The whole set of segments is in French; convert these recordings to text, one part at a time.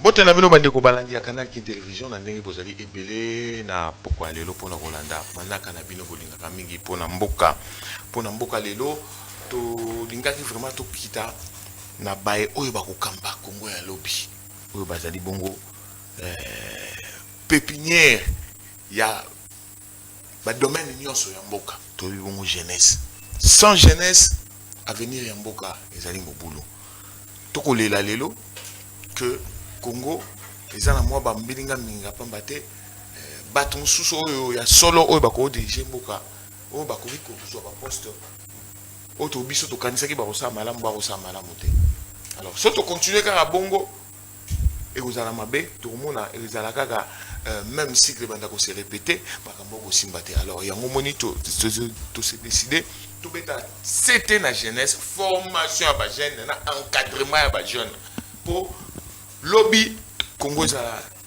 Bote na bino bandeko balandi ya Canal King Télévision na ndenge bozali ebele na pokwa lelo pona kolanda manaka na bino bolingaka mingi pona mboka lelo to lingaki vraiment to kita na bae oyo bakokamba Kongo ya lobi oyo bazali bongo pépinière ya ba domaine nyonso ya mboka to bongo jeunesse sans jeunesse avenir ya mboka ezali mobulu to kolela lelo que Congo ezana mwa ba mbilinga minga pamba te bato mosusu oyo ya solo oyo bako dirige mboka oyo bako biko kozwa ba poste oyo to biso to kanisaki ba kosa malamu te. Alors so to continuer kaka bongo ekozala mabe to mona ezala kaka même cycle banda ko se répéter makambo ko simba te. Alors yango moni to se décider to beta c'était na jeunesse formation ya ba jeune na encadrement ya ba jeune pour lobby Congo za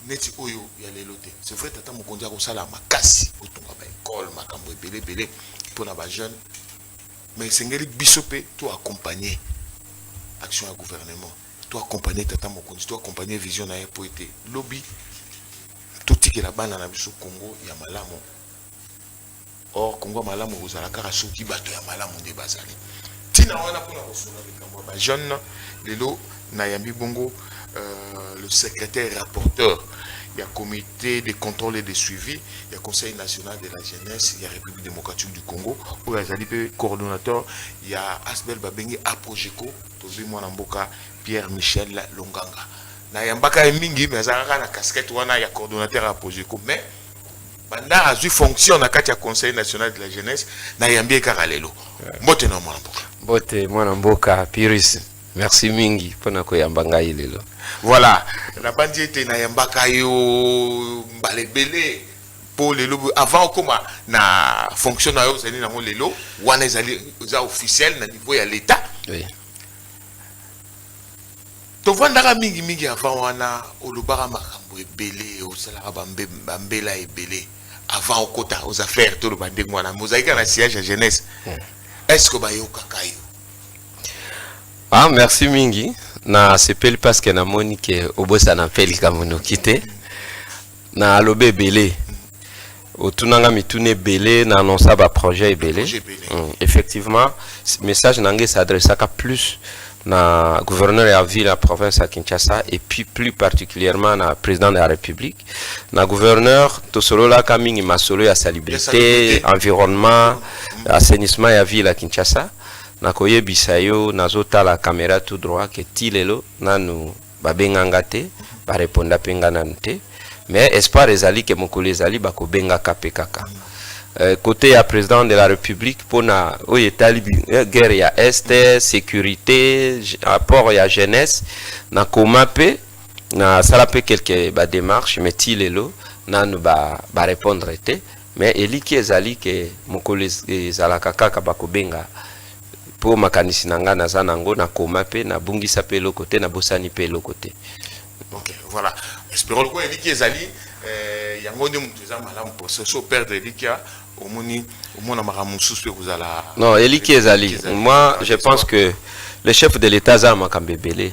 neti oyo ya lelo te. C'est vrai tata mokonzi ko sala makasi otunga ba école makambo ebele pour na ba jeune mais sengeli bisope to accompagner action ya gouvernement to accompagner tata mokonzi to accompagner vision na po ete lobby to tikela bana na biso Congo ya malamu. Or Congo malamu kozala kaka soki bato ya malamu nde bazali tina wana pona kosuna likambo ba jeune lelo na yambi bongo le secrétaire rapporteur, il y a comité de contrôle et de suivi, il y a conseil national de la jeunesse, il y a République démocratique du Congo, pour les alliés coordonnateur, il y a Asbel Babenge Aprojeco, Tozimo Namboka, Pierre-Michel Longanga. Na yambaka mingi mais azaka na casquette wana ya coordonnateur Aprojeco mais banda azu fonction na kati ya conseil national de la jeunesse na yambie karalelo. Mbote na mwana mboka. Mbote mwana mboka Piris. Merci mingi pona ko yambanga ilelo. Voilà, la bandi était na yambaka yo balebele pour le lobo avant comment na fonction na yo zali na mo lelo wana ezali za officiel na niveau ya l'état. Oui. To vandaka mingi avant wana olobaka makambo ebele osalaka bambela ebele avant okota aux affaires to le bande mwana mozaika na siège à jeunesse. Est-ce que bayoka kayo? Ah, merci mingi. Na sepeli parce que na moni ke obosa na peli kamono kite. Na alobe belé. Otunanga mitune belé na annonça ba projet belé. Effectivement, message nangé s'adresse à plus na gouverneur ya ville la province à Kinshasa et puis plus particulièrement na président de la République. Na gouverneur to solo la kamingi masolo ya salubrité, environnement, assainissement ya ville à Kinshasa. Na koyebisa yo nazota la caméra tout droit que tilelo nanu babenganga te ba répondre penga nante mais espoir ezali ke mokolo ezali bakobenga kapekaka côté ya président de la République pona oyetali guerre ya est sécurité rapport ya jeunesse na komape na sala pe quelques ba démarches mais tilelo nanu ba répondre te mais eliki ezali ke mokolo ezala kaka bakobenga pour makanisi nanga na zanango na koma pe na bungisa pe lo côté na bosani pe lo côté. OK, voilà. Espérons que eliki ezali yango ndi mutu za malamu pour so perdre elikia au mona maramusu pe kuzala. Non, eliki ezali. Moi, je pense que le chef de l'état za makambebele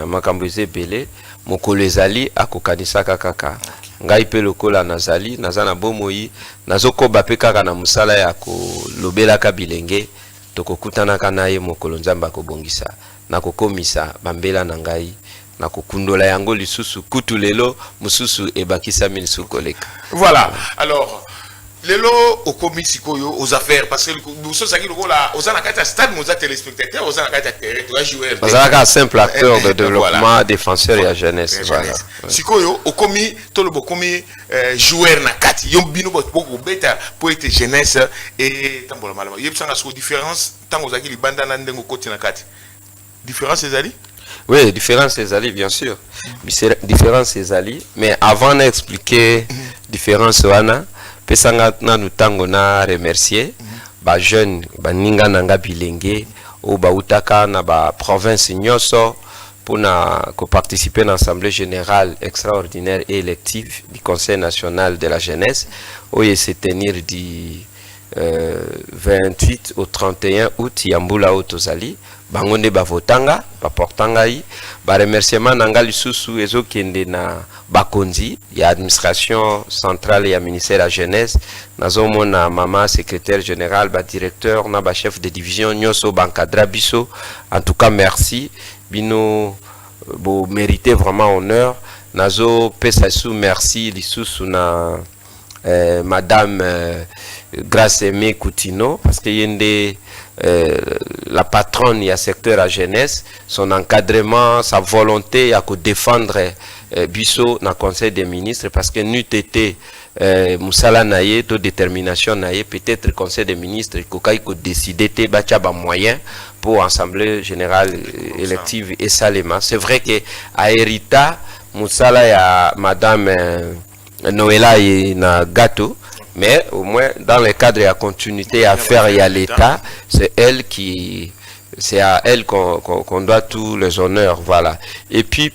makambeze belé mokolo ezali akokanisa kaka. Ngai pe lokola nazali nazana bomoi nazokoba pe kaka na musala ya ko lobela ka bilenge. Toko kutana kana ye mokolo nzamba ko bongisa na kokomisa bambela na ngai na kokundola yango lisusu kutu lelo mususu ebakisa minsu koleka. Voilà. Alors lelo okomi sikoyo aux affaires parce que nous sommes aquí lokola ozana kata stade moza téléspectateur ozana kata terrain to joueur. Ozana simple acteur de développement défenseur et jeunesse voilà. Sikoyo okomi to lobo komi joueur na kati yo bino boko beta pour être jeunesse et tambola malama. Yebsanga so différence tango zaki libanda na ndengo koti na kati. Différence ezali? Oui, différence ezali bien sûr. Différence ezali mais avant d'expliquer différence wana pesanga na nutango na remercier ba jeune ba ninga nanga bilenge au bautaka na ba province nyoso pour participer à l'Assemblée générale extraordinaire et élective du Conseil national de la jeunesse, où il s'est tenir du 28 au 31 août, Yambula Otozali, Bangonde Bavotanga, Baportangai, remerciement Nanga Lisusu, Ezo Kende na Bakonzi, il y a administration centrale et ministère de la jeunesse, Nazomo na maman secrétaire général, directeur, na chef de division, Nyoso Bankadra Biso, en tout cas merci. Bino, vous méritez vraiment honneur. Nazo Pesassou, merci. Lissousou na Madame Grace Aimé Coutino, parce que yende la patronne, il y a secteur à jeunesse, son encadrement, sa volonté à défendre Bisso dans le Conseil des ministres, parce que nous été Moussala naye, to détermination naye, peut-être le Conseil des ministres, il décider te bachaba moyen pour Assemblée générale élective et Salema. C'est vrai que à Erita, Moussala ya Madame Noëlla et na gâteau, mais au moins dans le cadre de la continuité à faire, il y a l'État, c'est elle qui, c'est à elle qu'on doit tous les honneurs, voilà. Et puis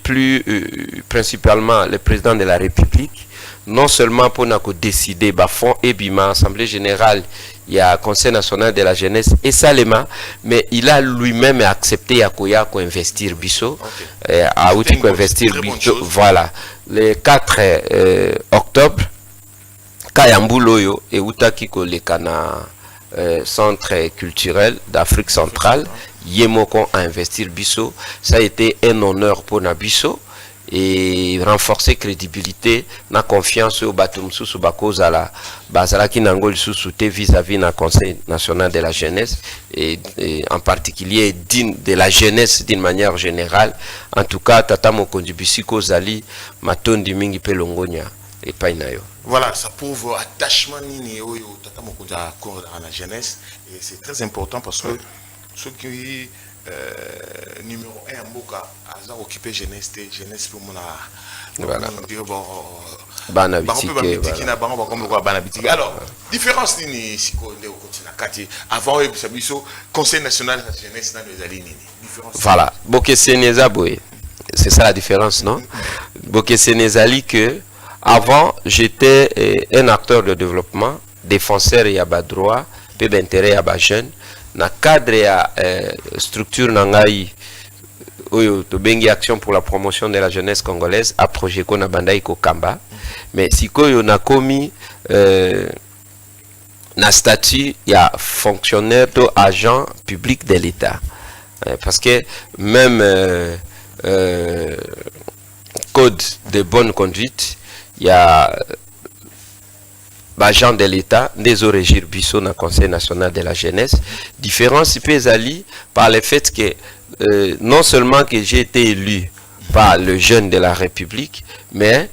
principalement le président de la République, non seulement pour nous décider, fond et bima, Assemblée générale, il y a Conseil national de la jeunesse et Salema, mais il a lui-même accepté à investir Bisso, à outil investir Bisso, voilà. Le 4 octobre, Kayambuloyo et Utakiko le Kana centre culturel d'Afrique centrale, Yemoko a investir Bisso, ça a été un honneur pour Nabisso. Et renforcer crédibilité, na confiance au Batumsu Subakozala, Bazala qui n'angole sous-souté vis-à-vis du Conseil national de la jeunesse, et en particulier de la jeunesse d'une manière générale. En tout cas, Tata Mokondibisiko Zali, Matondi Mingi Pelongonia, et Painayo. Voilà, ça prouve attachement Nini Oyo, Tata Mokondi à la jeunesse, et c'est très important parce que ceux qui numéro 1 en Boka a occupé jeunesse pour mon alors différence ni avant Conseil national de la jeunesse dans les alliés voilà Boke Sénézaboé, c'est ça la différence, non? Boke Sénézali que avant j'étais un acteur de développement, défenseur et à bas droit, peu d'intérêt à bas jeune. Na cadre ya structure nangai oyo to bengi action pour la promotion de la jeunesse congolaise a projet ko na bandai ko kamba, mais sikoyo na komi na statut ya fonctionnaire to agent public de l'État, parce que même code de bonne conduite il y a agent de l'État, des origines Bisso dans le Conseil national de la jeunesse. Différence pézali par le fait que non seulement que j'ai été élu par le jeune de la République, mais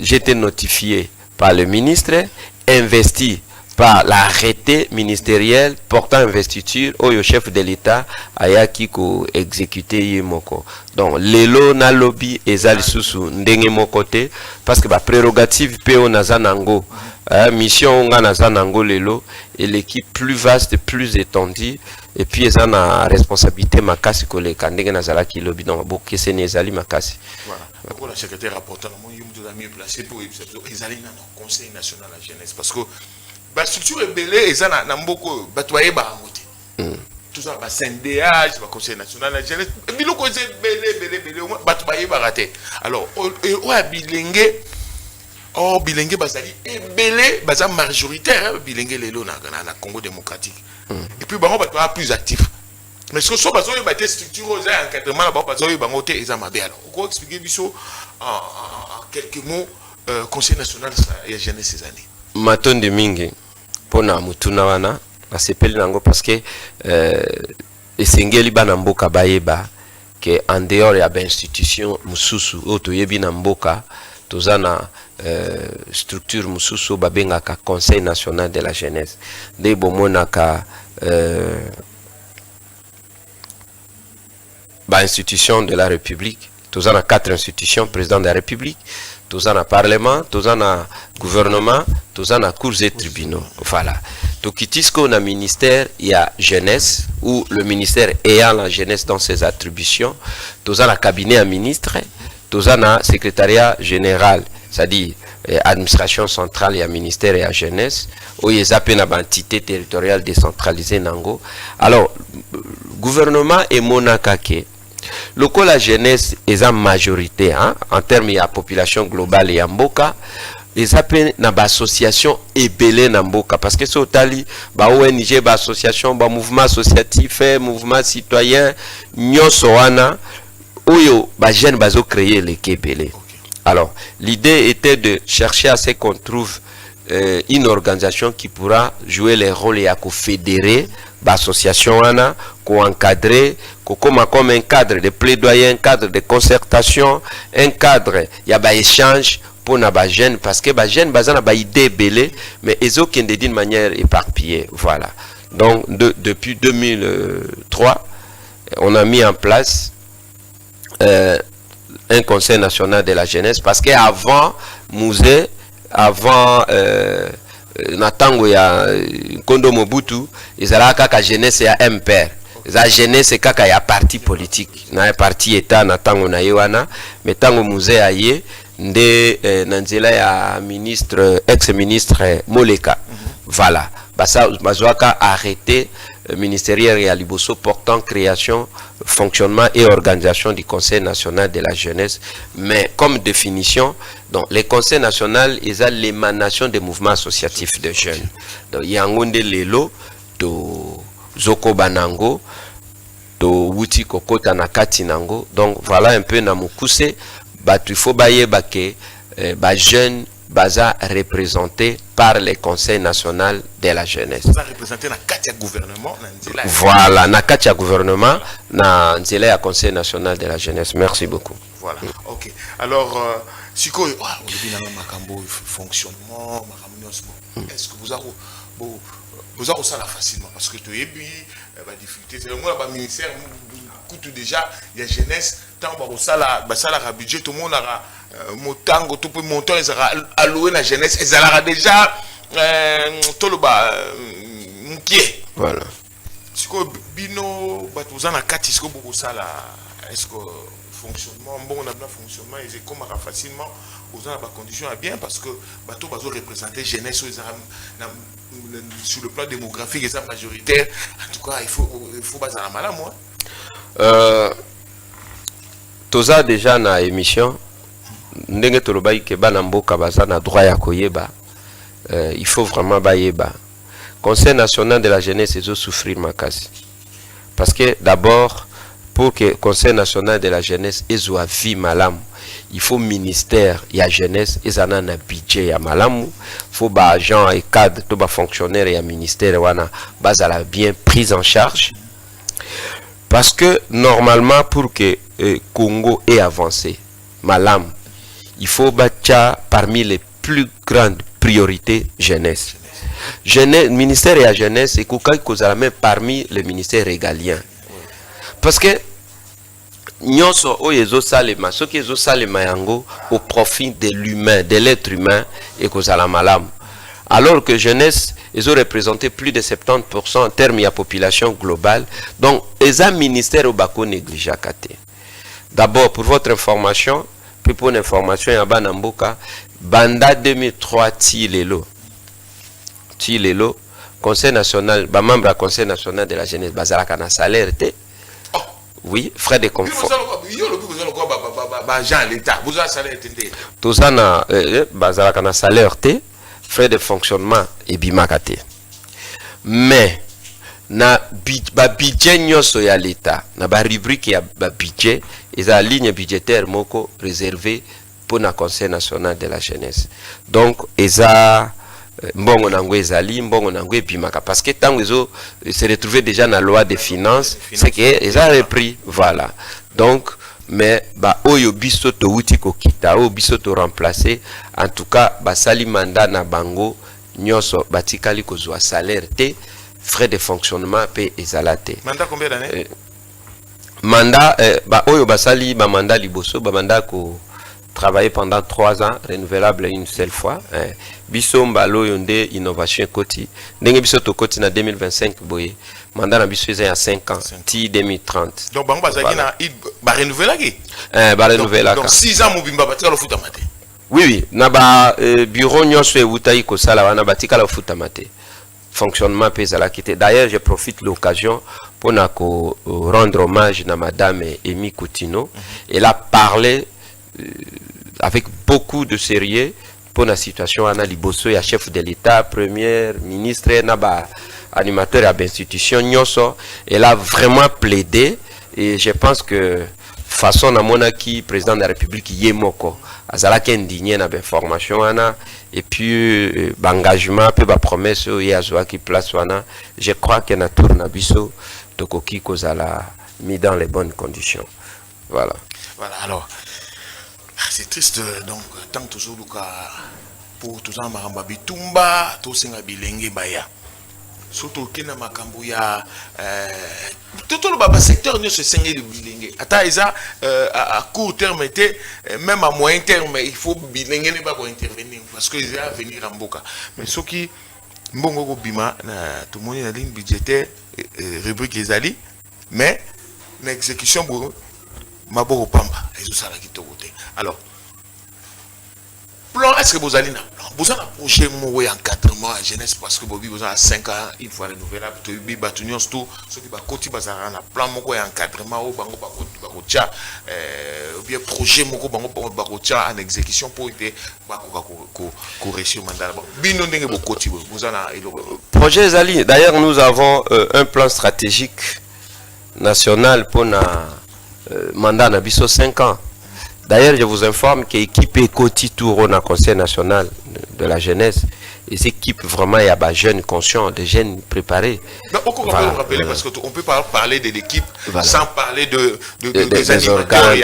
j'ai été notifié par le ministre, investi par l'arrêté ministériel portant investiture au chef de l'État ayaki ko exécuter yemoko. Donc lelo na lobby ezali susu ndenge mokote parce que ba prérogative PO nazanango mission nga nazanango lelo et l'équipe plus vaste, plus étendue et puis ils ont la responsabilité makasi koleka ndenge nazala ki lobby donc boke senezali makasi. Voilà. Pour la secrétaire rapporteur moi yumuto mieux placé pour ezali na Conseil national de la jeunesse parce que la structure est belle et ça n'a beaucoup batoyé barangote. Tout ça va syndéage, va Conseil national de la jeunesse. Bilo conseil belle batoyé baraté. Alors au bilingue bilingue bazali et belle baza majoritaire bilingue lelo na Congo démocratique. Et puis bango batoya plus actif. Mais ce que so bazo baté structure aux encadrement là bazo bangote eza mabe alors. Ko expliquer biso en quelques mots Conseil national de la jeunesse ces années. Matondi mingi pona mutuna wana basepeli nango parce que esengeli bana mboka bayeba que en dehors ya ba institution mususu otoyebi na mboka tozana structure mususu babengaka Conseil national de la jeunesse de bomonaka ba institution de la République tozana 4 institutions, président de la République, tozana parlement, tozana gouvernement, tozana cours et tribunaux. Voilà. Tokitisco na ministère il y a jeunesse ou le ministère ayant la jeunesse dans ses attributions. Toza na cabinet à ministre, toza na secrétariat général, c'est-à-dire administration centrale et à ministère et à jeunesse, où ils appellent une entité territoriale décentralisée nango. Alors gouvernement et monakake. Loko la jeunesse est en majorité en termes de population globale et en mboka. Ils appellent une association ebele na mboka parce que c'est otali ba ONG ba association ba mouvement associatif mouvement citoyen nyonso wana oyo ba jeune bazo créer les kebele. Alors l'idée était de chercher à ce qu'on trouve une organisation qui pourra jouer les rôles et à fédérer l'association wana, encadrer, comme un cadre de plaidoyer, un cadre de concertation, un cadre il y a échange pour na ba jeune parce que ba jeune bazana ba idée belé mais ils ont d'une manière éparpillée, voilà. Donc depuis 2003 on a mis en place un conseil national de la jeunesse parce que avant musée avant natango ya Kondo Mobutu ezala kaka jeunesse ya MPR za jeunesse kaka ya parti politique na parti état natango na yewana metango musée aye nde nanzela ya ministre ex-ministre Moleka voilà basa bazwaka arrêté ministériel et à Liboso portant création, fonctionnement et organisation du Conseil national de la jeunesse. Mais comme définition, donc les conseils nationaux, ils ont l'émanation des mouvements associatifs de jeunes. Donc Yangonde Lelo, to Zoko Banango, to Wuti Kokota Nakati Nango. Donc voilà un peu Namukuse, il faut bailler bake, jeunes baza représenté par le Conseil national de la jeunesse. Vous avez représenté na Katia gouvernement. Voilà, na Katia gouvernement, na Nzela Conseil national de la jeunesse. Merci beaucoup. Voilà. Ok. Alors, si vous avez un fonctionnement, est-ce que vous avez ça facilement parce que tu es bien, la difficulté, c'est le ministère, coûte déjà, il y a jeunesse, tant que ça la budget, tout le monde a montant, tout le montant, ils ont alloué la jeunesse, ils ont déjà tout le bas, pied. Voilà. Si vous bino, vous avez un cas, est-ce que vous avez est-ce que fonctionnement, bon, on a bien fonctionnement, ils comme facilement, vous avez des conditions bien parce que bateau va représenter jeunesse sur le plan démographique, ils sont majoritaires. En tout cas, il faut baser la malade, moi. Toza déjà na émission, ndenge tolobai ke bana mboka baza na droit ya koyeba, il faut vraiment bayeba. Conseil national de la jeunesse ils ont souffrir makasi. Parce que d'abord pour que Conseil national de la jeunesse ait vie malamu, il faut ministère ya jeunesse ezana na budget ya malamu, faut ba agent et cadre to ba fonctionnaire ya ministère wana bazala bien prise en charge. Parce que normalement pour que Congo ait avancé malamu, il faut battre parmi les plus grandes priorités jeunesse. Jeunesse, ministère et jeunesse, et qu'on même parmi les ministères régaliens. Parce que nyonso oyezo salema, ce qui ezo salema yango au profit de l'humain, de l'être humain et kozala malam. Alors que jeunesse, ils ont représenté plus de 70% en termes de population globale. Donc, les ministères au bako négligé. D'abord, pour votre information, puis pour l'information, il y a Banamboka, Banda 2003 Tilelo, Conseil national, membre du Conseil national de la jeunesse, Bazalaka na salaire. Oui, frais de confort. Tout ça na Bazalaka na salaire, frais de fonctionnement et bimakate. Mais, na budget nyoso ya l'État, na ba rubrique ya budget, et la ligne budgétaire moko réservée pour le Conseil national de la jeunesse. Donc, eza mbongo nango ezali, mbongo nango epimaka. Parce que tant ils se retrouvé déjà dans la loi des finances, c'est que eza repris. Voilà. Donc, mais ba oyo biso to wuti ko kita, oyo biso to remplacer, en tout cas, ba sali mandat na bango, nyoso batikali kozwa salaire te, frais de fonctionnement pe ezalate. Mandat combien d'années? Mandat ba oyo basali ba mandat liboso ba mandat ko travailler pendant 3 ans, renouvelable une seule fois. Biso mbalo yonde innovation koti. Ndenge biso to koti na 2025 boye. Mandat na biso ya 5 ans, ti 2030. Donc bango bazaki na ba renouvelaki. Ba renouvelaka. Donc 6 ans mobimba batika lo futa mate. Oui, na ba bureau nyonso ewutai ko sala wana batika lo futa mate. Fonctionnement pesa quitté. D'ailleurs, je profite de l'occasion pour rendre hommage à Madame Amy Coutino. Elle a parlé avec beaucoup de sérieux pour la situation à Liboso, et chef de l'État, premier ministre, animateur à l'institution. Elle a vraiment plaidé et je pense que façon à mon acquis, président de la République, Yemoko, azala qui indigné na information et puis engagement peu ba promesse et azwa qui place wana, je crois que na tour na biso tokoki kozala mis dans les bonnes conditions. Voilà. Voilà, alors c'est triste donc tant toujours luka pour tous en maramba bitumba to senga bilenge baya. Surtout kina makambo ya tout le baba secteur ne se senga de bilenge. Ata isa à court terme était même à moyen terme il faut bilenge ne pas intervenir parce que ils va venir en boka. Mais ce qui mbongo ko bima na tout le monde na ligne budgétaire rubrique ezali mais l'exécution pour maboko pamba ezo sala kitokote. Alors plan, est-ce que vous allez vous avez un projet de encadrement à jeunesse parce que vous avez 5 ans, il faut renouveler ceux qui ont un plan de encadrement ou bien projet en exécution pour aider réussir le mandat. Projet Zali, d'ailleurs nous avons un plan stratégique national pour le mandat de 5 ans. D'ailleurs, je vous informe que l'équipe Ekoti Tour au Conseil national de la jeunesse, et cette équipe vraiment, il y a des jeunes conscients, des jeunes préparés. Non, on peut rappeler parce qu'on peut pas parler de l'équipe sans parler des animateurs.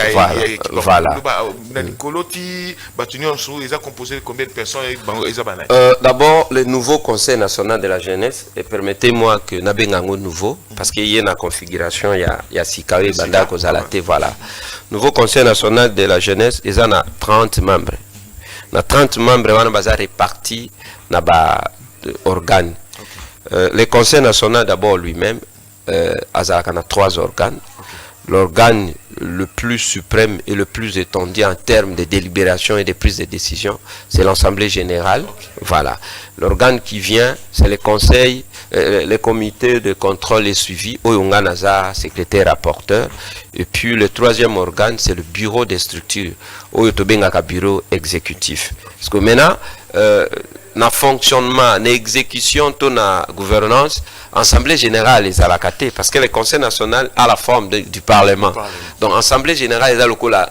Voilà. Ils ont composé combien de personnes? D'abord, le nouveau Conseil national de la jeunesse, et permettez-moi que Nabengango nouveau, parce qu'il y a une configuration, il y a Sikawe, Banda, Kozalate, voilà. Nouveau Conseil national de la jeunesse, ils en ont 30 membres. Dans 30 membres, on a réparti dans les organes. Le Conseil national, d'abord lui-même, a 3 organes. L'organe le plus suprême et le plus étendu en termes de délibération et de prise de décision, c'est l'Assemblée générale. Voilà. L'organe qui vient, c'est le conseil, le comité de contrôle et suivi, Oyonganaza, secrétaire rapporteur. Et puis le 3e organe, c'est le bureau des structures, Oyotobengaka bureau exécutif. Parce que maintenant, na fonctionnement, na exécution, na gouvernance, Assemblée générale est à la caté, parce que le Conseil national a la forme du Parlement. Donc, Assemblée générale est à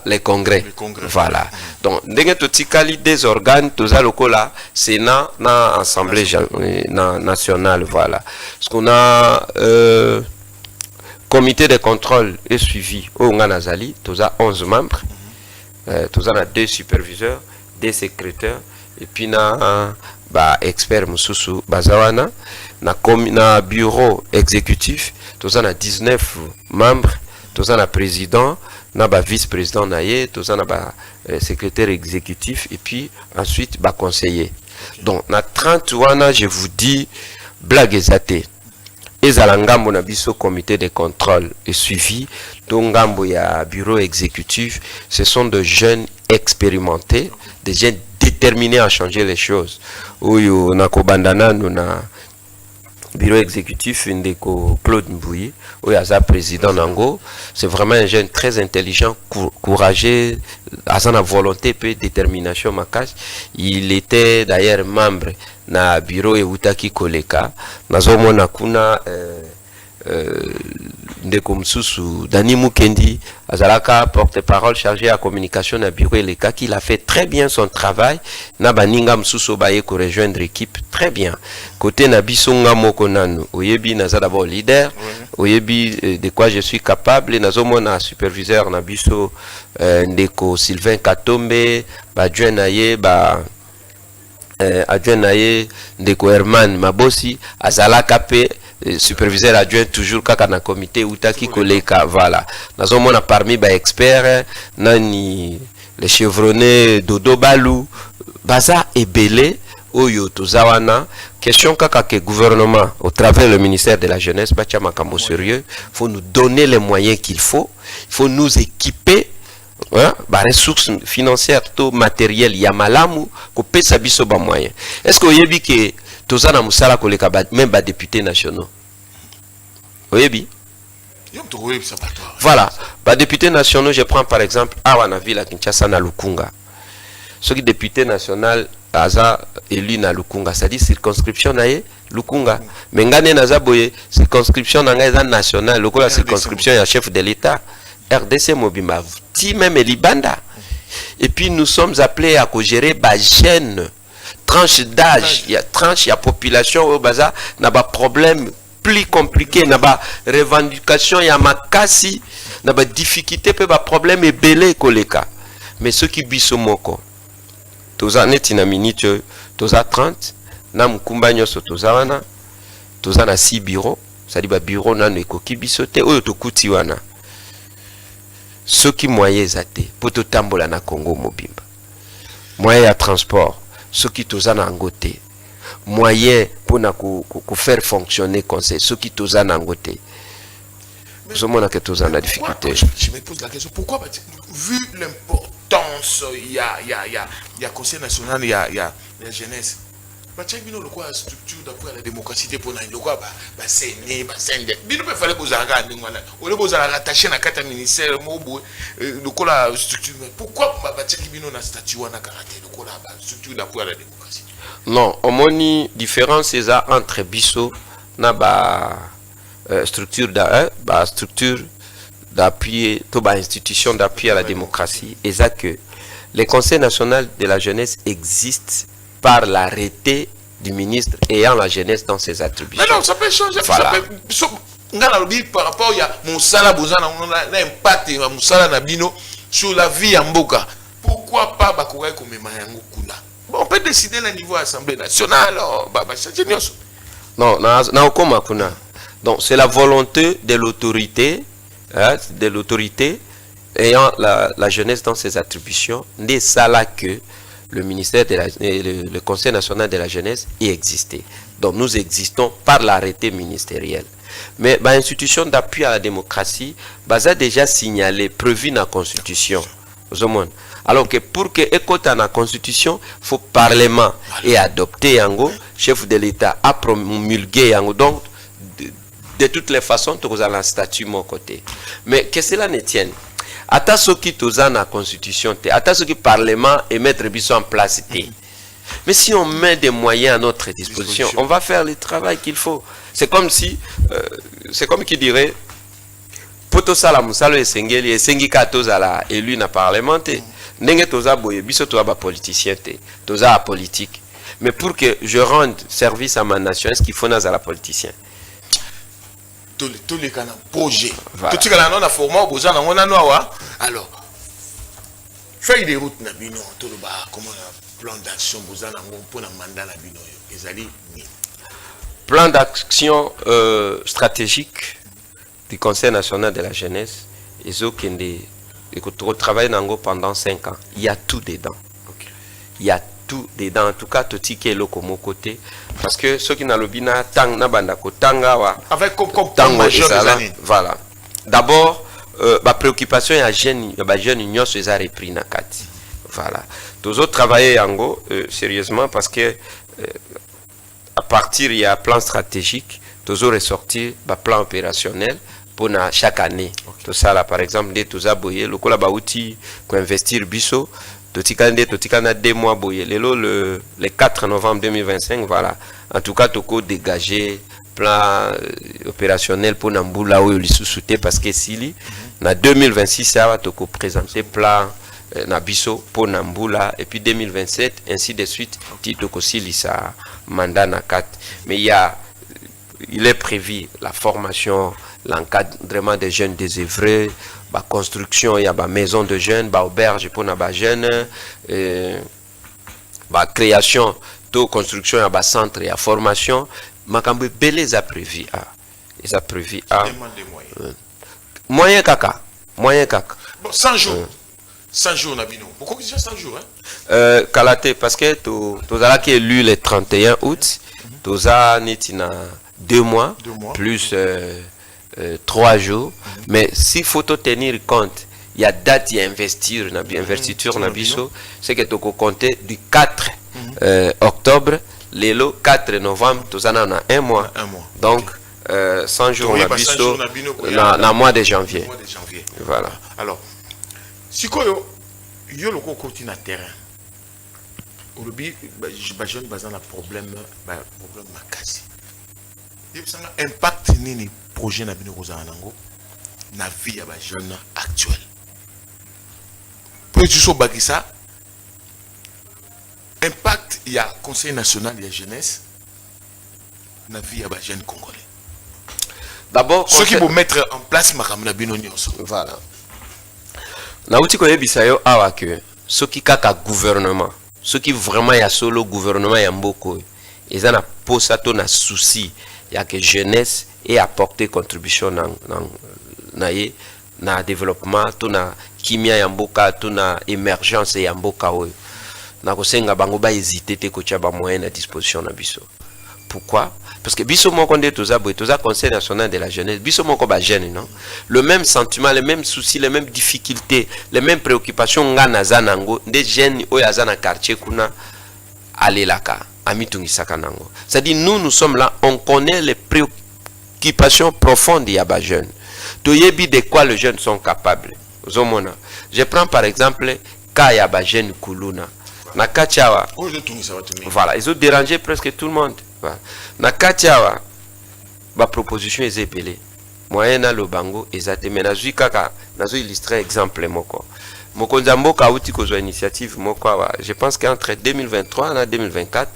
les congrès. Voilà. Donc, des organes, tous à là, Sénat, na Assemblée nationale, voilà. Parce qu'on a comité de contrôle et suivi au Nganazali, tous à 11 membres, tous à 2 superviseurs, 2 secrétaires, et puis na expert mususu bazawana na bureau exécutif tous en a 19 membres, tous en a président, na vice-président naie, tous en a secrétaire exécutif et puis ensuite conseiller. Donc na 30 wana je vous dis blague ezate. Ezalangambo na biso comité de contrôle et suivi, dongambo ya bureau exécutif, ce sont de jeunes expérimentés, des jeunes déterminés à changer les choses. Oyo nako bandana na bureau exécutif ndeko Claude Mbouyi, oyo aza président nango, c'est vraiment un jeune très intelligent, courageux, a na volonté et détermination makasi. Il était d'ailleurs membre na bureau Eutaki Koleka, nazomona kuna ndeko msusu Dani Mukendi azalaka porte-parole chargé à communication na bureau Eleka, qui a fait très bien son travail na baninga msusu baye ko rejoindre l'équipe très bien. Côté na bisonga moko nanu oyebi naza d'abord leader, oyebi de quoi je suis capable, nazomona superviseur na biso ndeko Sylvain Katombe, adjoint naye adjoint naye ndeko Herman Mabosi azalaka pe superviseur adjoint toujours kaka na comité Utaki Koleka, voilà. Nazomona parmi ba experts nani les chevronnés Dodo Balou baza ebele oyo tozawana question kaka que gouvernement au travers le ministère de la jeunesse bacha makambo sérieux, faut nous donner les moyens qu'il faut, il faut nous équiper hein, ba ressources financières to matériel ya malamu ko pesa biso ba moyens. Est-ce que oyebi que tozana musala koleka même ba députés nationaux? Oyebi? Voilà, ba députés nationaux, je prends par exemple awa ville à Kinshasa na Lukunga. Ceux qui député national aza élu na Lukunga, c'est-à-dire circonscription na ye Lukunga. Mais ngane naza boye circonscription na ngaza national, lokola circonscription ya chef de l'État. RDC Mobima, ti même Libanda. Et puis nous sommes appelés à gérer ba jeune tranche d'âge, il y a tranche, il y a population au baza na ba problème plus compliqué, na ba revendication ya makasi, na ba difficulté pe ba problème ebele koleka. Mais ceux qui biso moko toza neti na minute toza 30 na mukumba nyoso toza wana toza na 6 bureaux, ça dit ba bureau nanu ekoki biso te oyo tokuti wana. Ceux qui moyens zate pour to tambola na Congo mobimba. Moyen à transport, ceux qui toza na ngote. Moyen pour na faire fonctionner conseil, ceux qui toza na ngote. Nous avons que toza na difficulté. Je me pose la question, pourquoi vu l'importance il y a conseil national, il y a la jeunesse. Bino le quoi structure d'après la démocratie pour na lokwa ba sene ba sende bino pe fallait bozanga ndingwana ole bozala attaché na kata ministère mobo lokola structure. Pourquoi ba tcheki bino na statut wana karaté lokola ba structure d'après la démocratie? Non, omoni différence eza entre biso na ba structure d'appui to ba institution d'appui à la démocratie eza que le Conseil national de la jeunesse existe par l'arrêté du ministre ayant la jeunesse dans ses attributions. Mais non, ça peut changer. Voilà. Ça peut, par rapport à Moussala Bozana, on a un impact Moussala Nabino sur la vie en Boka. Pourquoi pas Bakoué comme Mayango Kuna? Bon, on peut décider au niveau de l'Assemblée nationale. Non, na okoma kuna. Donc c'est la volonté de l'autorité, hein, ayant la jeunesse dans ses attributions, n'est ça là que le ministère de le Conseil national de la jeunesse y existait. Donc nous existons par l'arrêté ministériel. Mais l'institution d'appui à la démocratie, ça déjà signalé, prévu dans la Constitution. Alors que pour que écoute dans la Constitution, il faut Parlement et adopter Yango, chef de l'État a promulgué Yango. Donc de toutes les façons, tu as un statut mon côté. Mais que cela ne tienne. Ata soki toza na constitution te, ata soki parlement et mettre biso en place te. Mais si on met des moyens à notre disposition, on va faire le travail qu'il faut. C'est comme si, c'est comme qui dirait, poto sala musalo esengeli esengi ka toza la élu na parlement te. Ndenge toza boye biso toza ba politicien te, toza politique. Mais pour que je rende service à ma nation, est-ce qu'il faut na la politicien? Tous les canaux projet tout ce qu'on a formé au besoin on a noa alors feuille de route na bino tout le bas comment plan d'action besoin pour na mandat na bino ezali plan d'action stratégique du Conseil national de la jeunesse ezokende et travailler nango pendant 5 ans. Il y a tout dedans. Okay. Il y a tout dedans. En tout cas, tout ce qui est comme côté. Parce que ceux qui n'ont le bina tang na bandako tanga wa. Avec comme voilà. D'abord, ma préoccupation est à jeune union se a repris na kati. Voilà. Tous autres travailler yango sérieusement parce que à partir il y a un plan stratégique, tous autres ressortir un plan opérationnel pour chaque année. Okay. Tout ça là par exemple des tous aboyer le kola bauti pour investir biso totikana 2 mois boyer le 4 novembre 2025 voilà. En tout cas toko dégager plan opérationnel pour Nambula ou lisusuté parce que sili na 2026 ça va toko présenter plan na biso pour Nambula et puis 2027 ainsi de suite titoko sili ça mandat na 4 mais il est prévu la formation, l'encadrement des jeunes désœuvrés, la construction, il y a la maison de jeunes, la auberge pour les jeunes, la création, la construction, il y a le centre, il y a la formation. Makambe Belé a prévu. Ils ont prévu. Moyen kaka. Bon, 100 jours. 100 jours na bino. Pourquoi déjà 100 jours hein? Kalate parce que tu as qui élu le 31 août, tu as netina 2 mois, plus 3 jours, mais s'il faut tenir compte, il y a date d'investiture na biso, c'est que tu peux compter du 4 octobre, le 4 novembre, tu as 1 mois. Donc 100 jours na biso na mois de janvier. Voilà. Alors, si koyo yo loko koti na terrain. Olobi ba jeune bazana problème makasi. Yebsanga impact nini projet na bino kozana nango na vie ya ba jeune actuel. Pour tu so bakisa impact il y a Conseil national de la jeunesse na vie ya ba jeune congolais. D'abord ceux qui vont mettre en place makamna bino nyonso. Voilà. Na uti ko yebisa yo awa que ceux qui kaka gouvernement, ceux qui vraiment ya solo gouvernement ya mboko, ils en a posé to na souci ya que jeunesse et apporter contribution na développement to na kimia ya mboka to na émergence ya mboka oyo. Na ko senga bango ba hésiter te ko tchaba moyen à disposition na biso. Pourquoi? Parce que biso moko nde toza Conseil national de la jeunesse, biso moko ba jeune non. Le même sentiment, les mêmes soucis, les mêmes difficultés, les mêmes préoccupations nga na zanango des jeunes oyo azana quartier kuna alelaka amitungisaka nango. C'est-à-dire nous sommes là, on connaît les préoccupations profondes ya ba jeune. Toyebi de quoi les jeunes sont capables. Zomona. Je prends par exemple ka ya ba jeune kuluna. Na kachawa. Voilà, ils ont dérangé presque tout le monde. Na katiawa ba proposition est épelée moyen na lobango ezate menazui kaka nazo illustrer exemple moko nzamboka uti kozwa initiative moko wa je pense qu'entre 2023 na 2024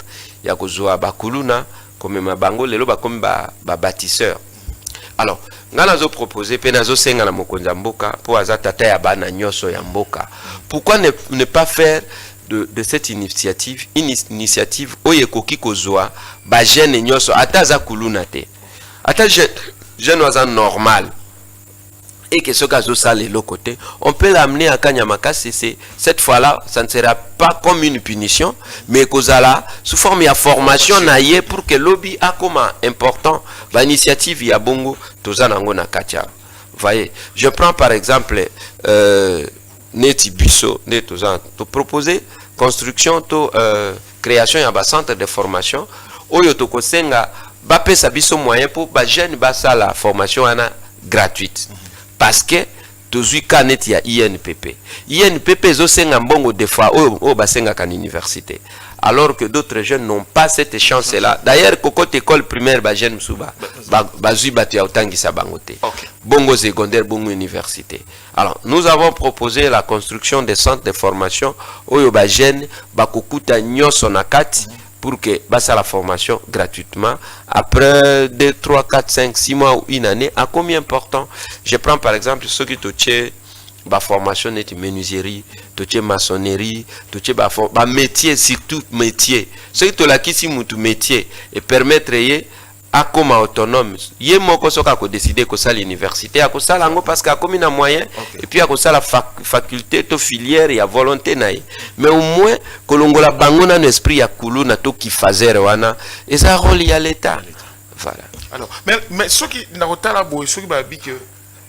ya kozwa bakuluna comme mabango lelo ba comme ba bâtisseur. Alors nga nazo proposer pe nazo senga na mokonza mboka pour azata ya bana nyoso ya mboka. Pourquoi ne pas faire de cette initiative, oye koki kozwa ba jeune nyoso ataza kuluna te. Ata jeune waza normal. Et que ce cas ça les côté, on peut l'amener à Kanyamakasi. Cette fois-là, ça ne sera pas comme une punition, mais kozala sous forme de formation naie pour que lobby a comme important ba initiative ya bongo tozanango na katia. Voyez, je prends par exemple neti biso ne tozan to proposer construction to création ya ba centre de formation oyo to kosenga ba pesa biso moyen pour ba jeune ba sala formation ana gratuite parce que tozui kanet ya INPP zo senga mbongo des fois oyo ba senga kan université alors que d'autres jeunes n'ont pas cette chance là. D'ailleurs cocotte école primaire ba jeune musuba bazui batu ya utangisa bangote bongo secondaire bongo université. Alors nous avons proposé la construction des centres de formation oyo ba jeune ba kokuta nyoso na kati pour que basa la formation gratuitement après 2 3 4 5 6 mois ou une année à combien important. Je prends par exemple ceux qui touchent ba formation net menuiserie, touché maçonnerie, touché ba métier, surtout métier. Ceux qui la kisi mutu métier et permettre yé à comme autonome. Yé moko soka ko décider ko ça l'université, à ko ça lango parce qu'à comme na moyen et puis à ko ça la faculté to filière ya volonté naï. Mais au moins kolongola bango na esprit ya kulu na to ki fazer wana et ça rôle ya l'état. Voilà. Alors mais ceux qui na kotala boy ceux qui ba bi que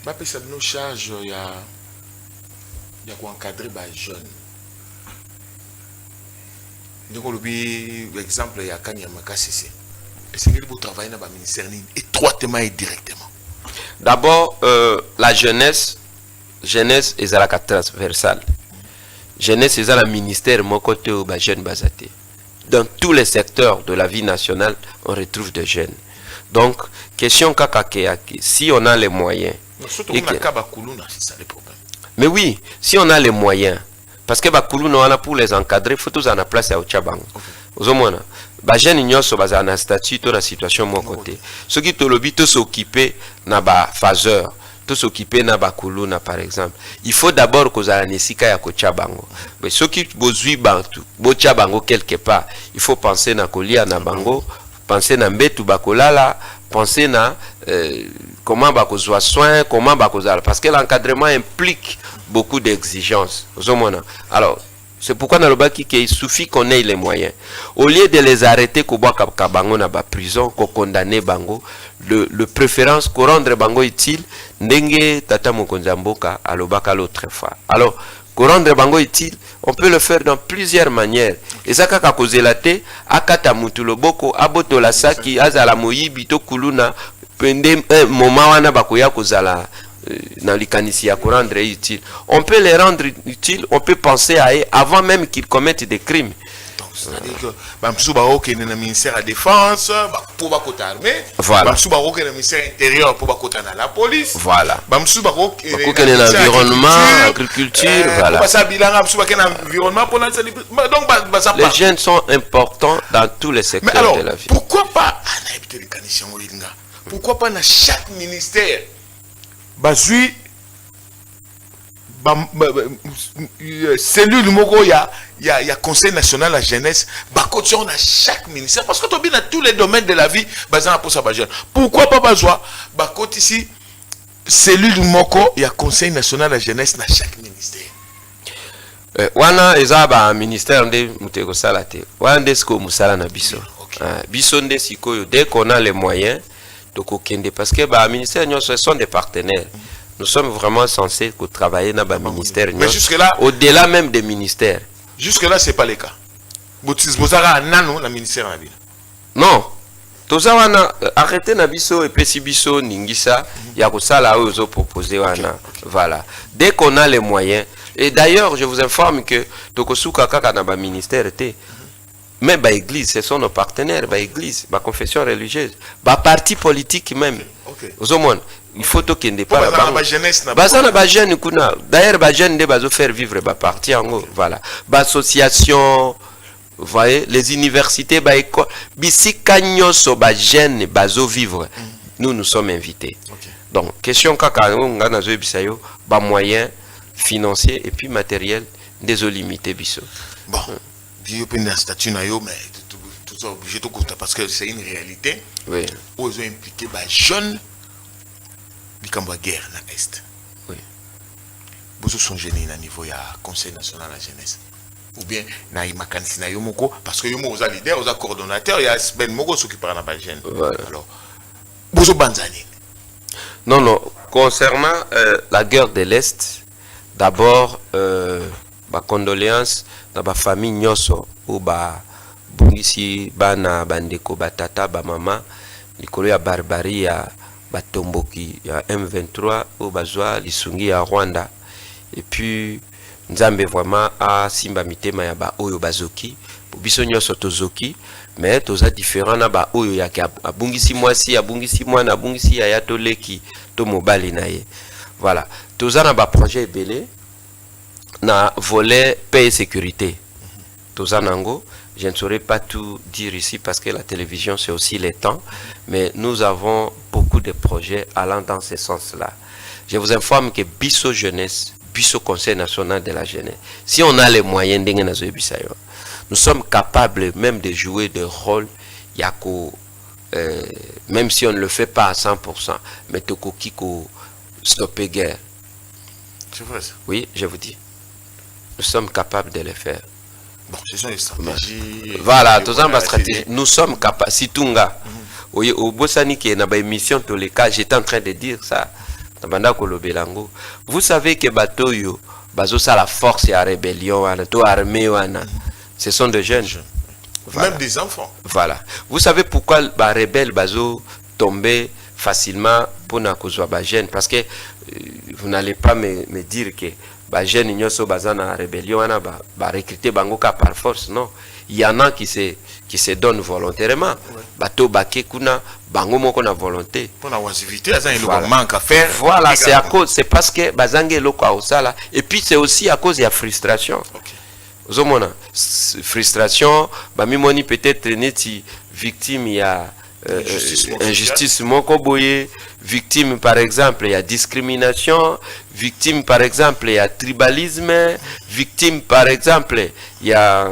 ba pesa nos charges ya il y a encadrer les jeunes. Donc, exemple, il y a Kanyamakasi. Et c'est qu'il faut travailler dans le ministère étroitement et directement. D'abord, la jeunesse est à la transversale. Jeunesse est à la ministère, mon côté au jeune basate. Dans tous les secteurs de la vie nationale, on retrouve des jeunes. Donc, question kakakeaki, si on a les moyens. Surtout on a c'est ça le problème. Mais oui, si on a les moyens, parce que bakulu no ana pour les encadrer, faut tous en place à Ochabango. Ozomona, ba jeune nyoso baza na statut to na situation mon côté. Ceux qui te lobi to s'occuper na ba phaseur, to s'occuper na bakulu na par exemple. Il faut d'abord que za nesika ya Kochabango. Mais ceux qui bozui bantu, bochabango quelque part, il faut penser na kolia na bango, penser na mbetu bakolala, penser na comment bakozwa soin, comment bakozala parce que l'encadrement implique beaucoup d'exigences. Alors, c'est pourquoi dans le bas il suffit qu'on ait les moyens. Au lieu de les arrêter, qu'on boit bango na ba prison, qu'on condamne bango, le préférence qu'on rendre bango utile, ndenge tata mokonzamboka alobaka l'autre fois. Alors, qu'on rendre bango utile, on peut le faire dans plusieurs manières. Et ça kaka kozelate, akata mutu loboko, aboto la saki, azala moyibi to kuluna, pende moment wana bakoya kozala rendre utile. On peut les rendre utiles, on peut penser à eux avant même qu'ils commettent des crimes. Donc, c'est-à-dire que Bamsou Baro qui est dans le ministère de la Défense, pour la côté armée, voilà. Bamsou Baro qui est dans le ministère intérieur, pour la côté la police, voilà. Bamsou Baro qui est dans l'environnement, l'agriculture, voilà. Les jeunes sont importants dans tous les secteurs mais alors, de la vie. Pourquoi pas dans chaque ministère bazui cellule moko y a conseil national de la jeunesse bakoti on a chaque ministère parce que tu bien dans tous les domaines de la vie bazana pour ça ba jeune. Pourquoi pas bazwa bakoti ici cellule moko y a conseil national de la jeunesse dans chaque ministère. Wana eza ba ministère nde muteko salate. Wana desko musala na biso. Biso nde sikoyo dès qu'on a les moyens parce que les ministères ce sont des partenaires. Nous sommes vraiment censés travailler dans les ministères. Mais jusque-là, au-delà même des ministères. Jusque-là, ce n'est pas le cas. Vous avez un ministère. Non. Arrêtez Nabiso et Pessibiso, Ningisa, Yakosala, eux proposé. Voilà. Dès qu'on a les moyens, et d'ailleurs, je vous informe que Tokosuka Kaka dans le ministère était. Mais l'église, ce sont nos partenaires, l'église, la confession religieuse, le parti politique même. Il faut qu'il n'y ait pas la jeunesse. D'ailleurs, les jeunes doivent faire vivre le parti. Voilà. L'association, vous voyez, les universités, les écoles, si les jeunes doivent vivre, nous sommes invités. Donc, question de moyens financiers et puis matériels, désolé limité. Bon. Il y a un statut, mais tout ça obligé de compter parce que c'est une réalité. Oui. Où ils ont impliqué les jeunes qui ont la guerre dans l'Est. Oui. Vous sont jeunes à niveau du Conseil national de la jeunesse. Ou bien, parce que vous avez leader, vous avez coordonnateur, il y a Ben Mogo qui s'occupe de la jeune. Alors, vous avez banzani. Non. Concernant la guerre de l'Est, d'abord, ma condoléance dans ma famille nyoso ou ba bungisi bana bandeko batata ba mama likolo ya barbarie ya batomboki ya M23 ou bazwa lisungi ya Rwanda et puis nzambe vraiment a simba mitema ya ba oyo bazoki biso nyoso tozoki mais toza différent na ba oyo ya abungisi mwasi abungisi mwana abungisi ya yatoleki to mobali na ye. Voilà, toza na ba projet belé na volet paix et sécurité. Tozanango, je ne saurais pas tout dire ici parce que la télévision c'est aussi les temps, mais nous avons beaucoup de projets allant dans ce sens-là. Je vous informe que Bisso Jeunesse, Bisso Conseil national de la jeunesse, si on a les moyens, nous sommes capables même de jouer des rôles, même si on ne le fait pas à 100%, mais toko kiko stopper guerre. C'est vrai ça? Oui, je vous dis. Nous sommes capables de le faire. Bon, ce sont les stratégies. Voilà, tous les stratégies. Nous sommes capables. Si Tunga, au Bossani qui est dans l'émission, tous les cas, j'étais en train de dire ça. Vous savez que Batoyo, Bazo, ça la force et la rébellion, l'armée, ce sont des jeunes. Voilà. Même des enfants. Voilà. Vous savez pourquoi les rebelles Bazo tombaient facilement pour na kozwa ba jeune parce que vous n'allez pas me dire que ba jeune nyoso bazana rébellion ana ba recruter bango ka par force, non. Il y en a qui se donnent volontairement. Bato baké kuna bango moko na volonté. Pour la oisivité, il manque à faire. Voilà, c'est parce que bazange loko osala et puis c'est aussi à cause de la frustration. Zomona frustration, ba mimoni peut-être neti victime il y a injustice moko boye, victime par exemple il y a discrimination, victime par exemple il y a tribalisme, victime par exemple il y a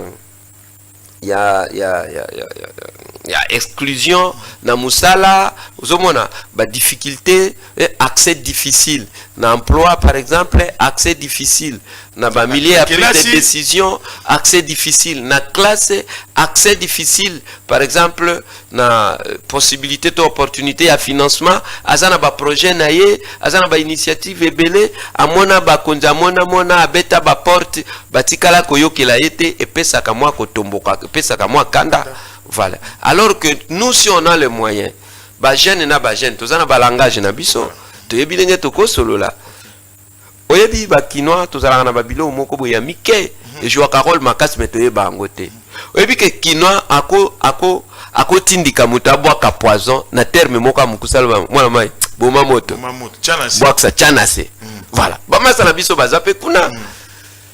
exclusion na musala, ozomona ba difficulté, accès difficile na emploi par exemple accès difficile na ba milieu à prise de décision accès difficile na classe accès difficile par exemple na possibilité to opportunité ya financement azana ba projet na ye azana ba initiative ebele amona ba konza mona abeta ba porte batikala koyokela ete epesaka mwa kotomboka epesaka mwa kanda voilà alors que nous si on a les moyens ba jeune na ba jeune tozana ba langage na biso toyebi ndenge tokosolola oyebi bakinois tozalaka na babilo moko boya mike ejwa Carole makasi me toyeba yango te oyebi ke kinois akotindika moto abwaka poison na terme moko ya mokusala mwana mai boma moto bwakisa chanase voilà bamasala biso baza mpe kuna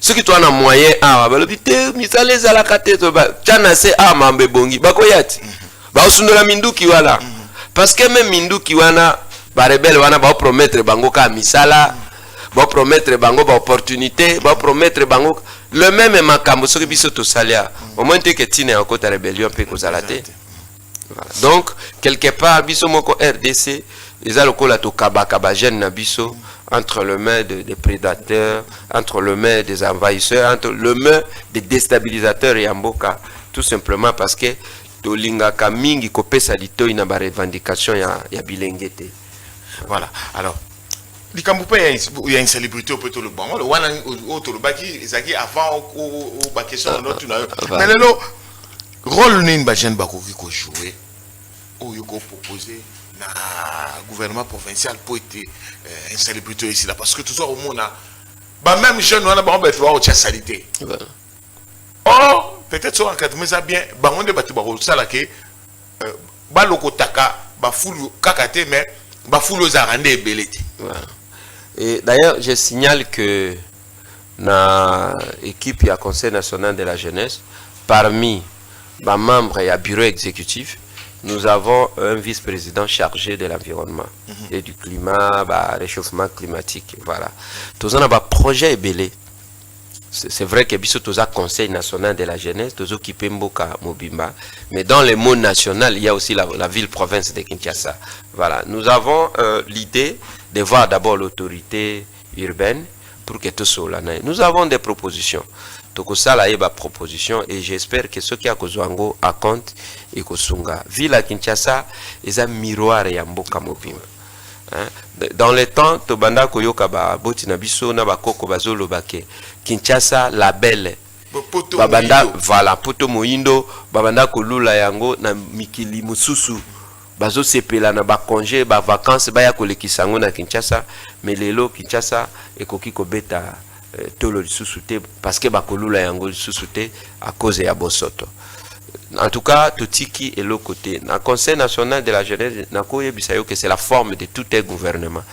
soki toa na moyen awa balobi te misala ezalaka te chanase awa mambe bongi bakoya ti baosundola minduki wana parce que même minduki wana barebele wana baopromettre bango ka misala baopromettre bango baopportunité baopromettre bango le même makambo soki biso tosalia au moins te ke tina ya kota rébellion mpe kozala te donc quelque part biso moko RDC eza lokola tokabaka bajene na biso entre le main des prédateurs entre le main des envahisseurs entre le main des déstabilisateurs ya mboka tout simplement parce que tolingaka mingi kopesa litoi na ba revendication ya bilenge te. Voilà. Alors, il y a une célébrité au peu le bon. Le one autre le baki ezaki avant au question l'autre mais le rôle d'une bajene bako qui jouer ou yoko proposer na gouvernement provincial pour être une célébrité ici là parce que tout ça au monde ba même jeune on a ba on va au salité. Oh, peut-être sur encadrement ça bien ba on de batu ba ça là que ba lokotaka ba fulu kakate mais et d'ailleurs, je signale que dans l'équipe du Conseil national de la jeunesse, parmi les membres et le bureau exécutif, nous avons un vice-président chargé de l'environnement et du climat, réchauffement climatique. Voilà. Tous on a un projet belé. C'est vrai que biso toza Conseil national de la jeunesse, tozo Kipemboka Mobimba, mais dans le monde national, il y a aussi la ville-province de Kinshasa. Voilà, nous avons l'idée de voir d'abord l'autorité urbaine pour que tout soit là. Nous avons des propositions. Tokosala eba proposition et j'espère que ceux qui a kozwango à compte et kosunga. Ville à Kinshasa, est un miroir ya mboka Mobimba. Dans le temps, Tobanda Koyoka ba boti na biso na bakoko bazolo bake Kinshasa label babanda voilà poto moindo babanda kolula yango na mikili mususu bazo sepela na ba congé ba vacances baya kolekisa ngo na Kinshasa mais lelo Kinshasa ekoki kobeta tolo lisusu te parce que bakolula yango lisusu te à cause ya bosoto. En tout cas, Totiki est l'autre côté. Dans le Conseil national de la jeunesse, que c'est la forme de tout un gouvernement.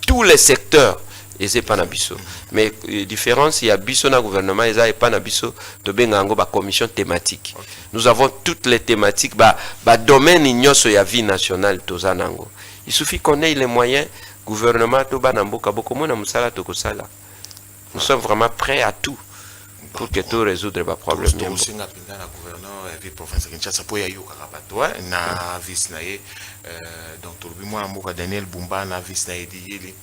Tous les secteurs, et c'est pas nabiso. Mais la différence, il y a biso na gouvernement, et ça est pas nabiso, to bengango ba commission thématique. Nous avons toutes les thématiques, ba domaine ignoso ya vie nationale tozanango. Il suffit qu'on ait les moyens, gouvernement to ba namboka boko mona musala to kosala. Nous sommes vraiment prêts à tout. Pour que tout résoudre les problèmes. Donc, Daniel Bumba na vis na edi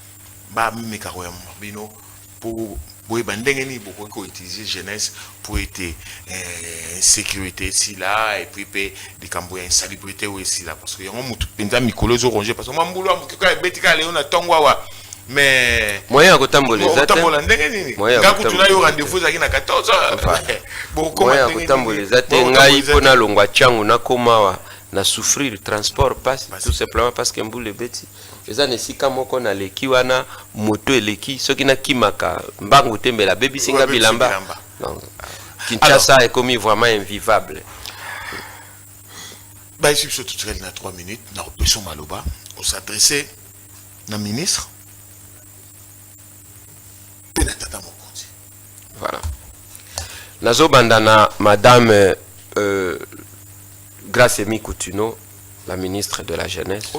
ba mikaro ya mbino pour boy bandengeni beaucoup ko utiliser jeunesse pour être sécurité ici là et puis des camboya insalubrité aussi là parce que yango mutu penza mikolo zo ronger parce que mambulo amukika betika leo na tongwa mais moyen kotamboleza te moyen kutuna yo rendez-vous zaki na 14h moyen kotamboleza te ngai pona longwa changu na komawa na souffrir transport passe tout simplement parce que mbule beti eza nesika moko na leki wana moto eleki soki na kimaka mbangu tembela bebi singa bilamba Kinshasa est commis vraiment invivable. Bah ici sur tout na 3 minutes na opération Maloba on s'adresser na ministre. Voilà. Nazo bandana madame Gracemi Coutuno, la ministre de la jeunesse.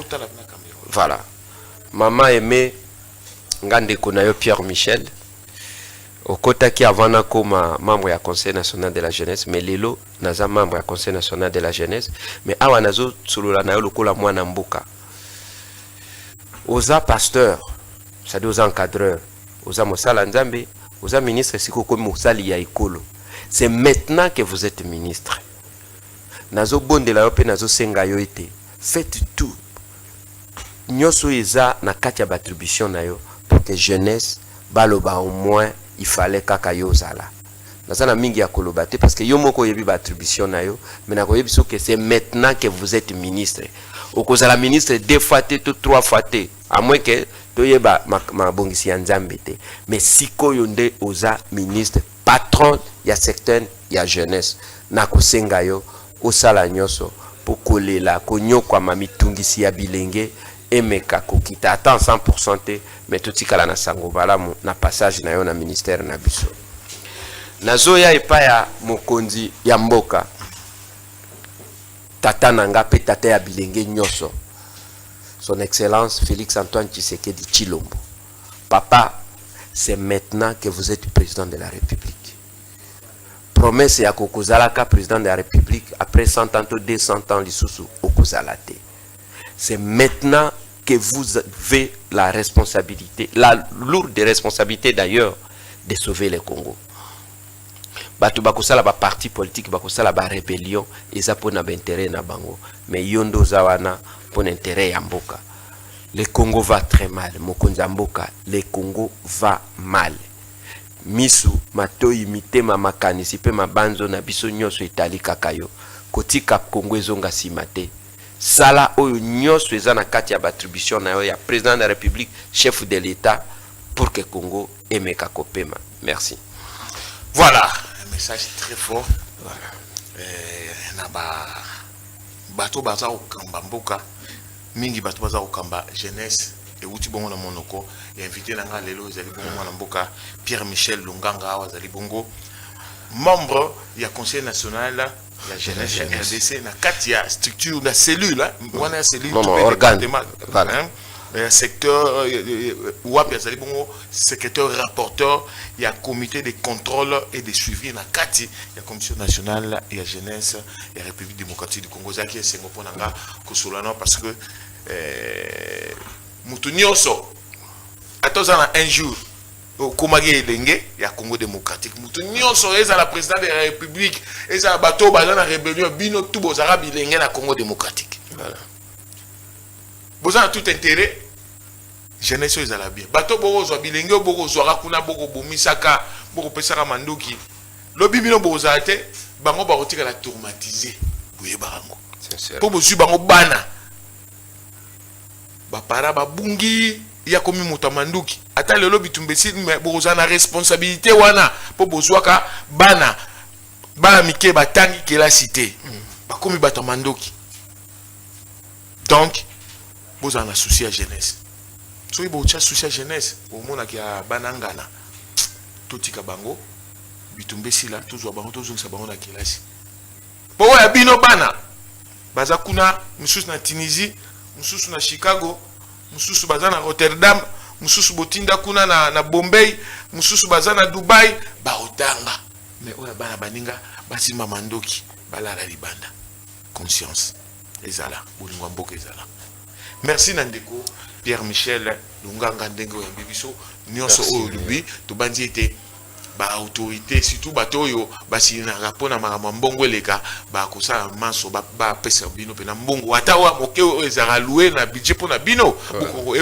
Voilà. Maman aimé ngande konayo Pierre Michel. Okota ki avana koma membre ya Conseil national de la jeunesse, mais lelo naza membre ya Conseil national de la jeunesse, mais awa nazo tsulula nayo lokola mwana mboka. Oza pasteur c'est-à-dire aux encadreurs, aux Mosala Nzambe, aux ministres, c'est maintenant que vous êtes ministre. Nazo bonde la yope nazo senga yo ete. Faites tout. Nyoso eza na kati ya attribution na yo pour que jeunesse baloba au moins il fallait kaka yo zala. Nazana mingi ya koloba te parce que yo moko yebi ba attribution na yo, mais na koyebi so que c'est maintenant que vous êtes ministre. Okozala ministre 2 fois te, 3 fois te, à moins que toyeba ma bongisi ya Nzambe te. Mais sikoyo nde oza ministre patron ya secteur ya jeunesse na kosenga yo osala nyoso po kolela konyokwa mamitungisi ya bilenge emeka kokita ata 100% te, mais totikala na sango balamu na passage na yo na ministère na biso. Nazoya epa ya mokonzi ya mboka tata nanga pe tata ya bilenge nyoso, son excellence Félix Antoine Tshisekedi Tshilombo. Papa, c'est maintenant que vous êtes président de la République. Promesse ya kokozalaka président de la République après 100 ans, 200 ans, lisusu okozalate. C'est maintenant que vous avez la responsabilité, la lourde responsabilité d'ailleurs, de sauver le Congo. Batu bakosala ba parti politique, bakosala ba rébellion, eza pona ba intérêt na bango, mais yondo zawana pona intérêt ya mboka. Le Congo va très mal, mokonza mboka, le Congo va mal. Misu matoi mitema makanisi pe mabanzo na biso nyoso etali kakayo kotika Congo ezonga simate sala oyo nyoso eza na kati ya attribution na yo ya président de la République, chef de l'État, pour que Congo emeka kopema. Merci. Voilà, un message très fort. Voilà. Na bato baza okamba mboka mingi, bato baza okamba jeunesse et outi bongo na monoko et invité nanga lelo ezali bongo mwana mboka Pierre Michel Lunganga awa zali bongo membre ya conseil national ya jeunesse ya RDC na kati ya structure na cellule wana ya cellule organe voilà secteur wapi azali bongo secrétaire rapporteur ya comité de contrôle et de suivi na kati ya commission nationale ya jeunesse ya République démocratique du Congo zaki esengo pona nga kosolana parce que mutu nyonso atoza na un jour okomaki elenge ya Congo démocratique mutu nyonso eza la président de la République eza bato baza na rébellion bino tout bozaka bilenge na Congo démocratique. Voilà. Boza na tout intérêt jeunesse ezala bien bato bokozwa bilenge bokozwaka kuna bokobomisaka bokopesaka mandoki lobi bino bokozala te bango bakotikala traumatiser boyeba yango po bozwi bango bana bapara babungi ya komi moto manduki ata lelo bitumbesi bokozala na responsabilité wana po bozwaka bana mike batangi kelasi te bakomi bato mandoki. Donc bozala na souci ya jeunesse soki botia souci ya jeunesse omonaki ya bana ngana totika bango bitumbesi la tozwa bango tozongisa bango na kelasi po ya bino bana baza kuna misusu na Tunisie, mususu na Chicago, mususu baza na Rotterdam, mususu botinda kuna na Bombay, mususu baza na Dubai, baotanga. Mais oya bana baninga basima mandoki balala libanda. Conscience ezala, bolingo mboka ezala. Merci Nandeko Pierre Michel Lunganga ndenge ya bibiso nyonso oyo lubi to bandi ete ba autorité surtout bato yo basi na rapona makambo mbongo eleka ba kosa manso ba pesa bino pena mbongo ata wa moke ezara louer na budget pona bino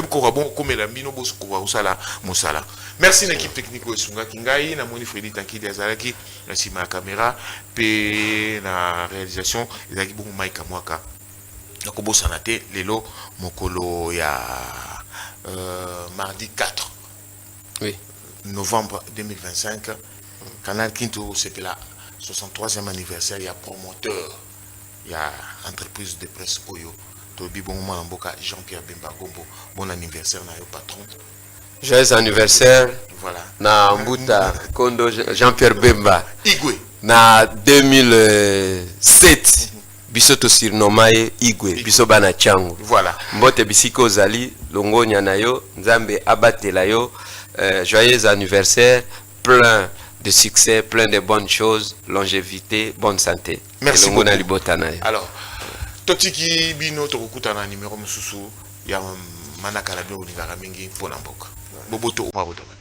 ko bon komela bino boso ko usala musala. Merci na équipe technique esunga kingai na moni Freddy Tankidi azalaki na sima caméra pe na réalisation ezaki bon Mike Mwaka ko sanate lelo mokolo ya mardi 4 oui novembre 2025, Canal Kinto, c'était la 63e anniversaire, il y a promoteur, il y a entreprise de presse Oyo, Tobi Bongo Mboka, Jean-Pierre Bemba Gombo, bon anniversaire, na yo patron. Joyeux anniversaire, voilà. Na Mbuta, Kondo Jean-Pierre Bemba, Igwe. Na 2007, bisoto surnommé Igwe, bisobana changu. Voilà. Mbote bisiko zali, longonya na yo, Nzambe abatela yo. Joyeux anniversaire, plein de succès, plein de bonnes choses, longévité, bonne santé. Merci beaucoup. Alors, Totiki Bino Tokutana numéro Mususu, ya Manakala Mingi Ponamboka. boboto maboto